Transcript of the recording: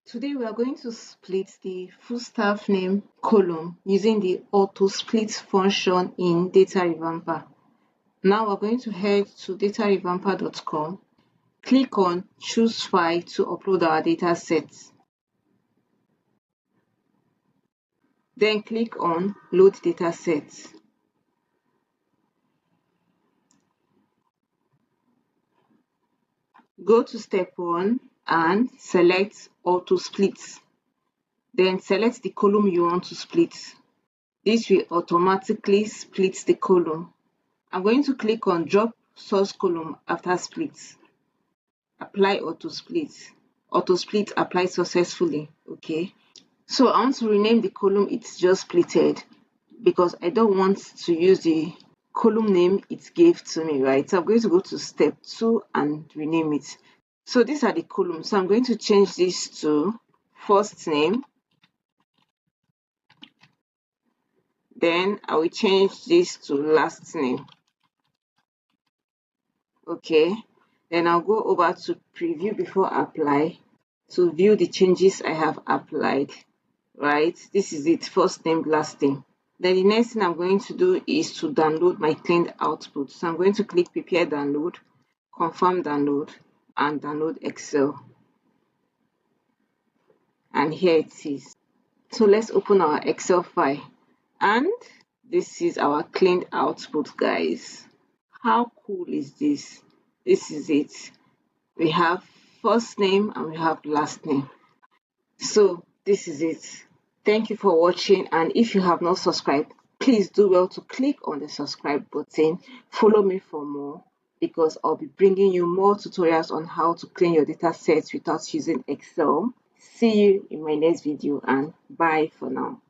Today we are going to split the full staff name column using the auto split function in DataRevamper. Now we're going to head to datarevamper.com, click on choose file to upload our data set. Then click on load dataset. Go to step 1 and select auto split. Then select the column you want to split. This will automatically split the column. I'm going to click on drop source column after split. Apply auto split. Auto split applied successfully. Okay. So I want to rename the column it's just splitted because I don't want to use the column name it gave to me, right? So I'm going to go to step 2 and rename it. So these are the columns. So I'm going to change this to first name. Then I will change this to last name. Okay. Then I'll go over to preview before apply to view the changes I have applied. Right. This is it. First name, last name. Then the next thing I'm going to do is to download my cleaned output. So I'm going to click prepare download, confirm download, and download Excel. And here it is. So let's open our Excel file. And this is our cleaned output, guys. How cool is this? This is it. We have first name and we have last name. So this is it. Thank you for watching, and if you have not subscribed, please do well to click on the subscribe button. Follow me for more because I'll be bringing you more tutorials on how to clean your data sets without using Excel. See you in my next video, and bye for now.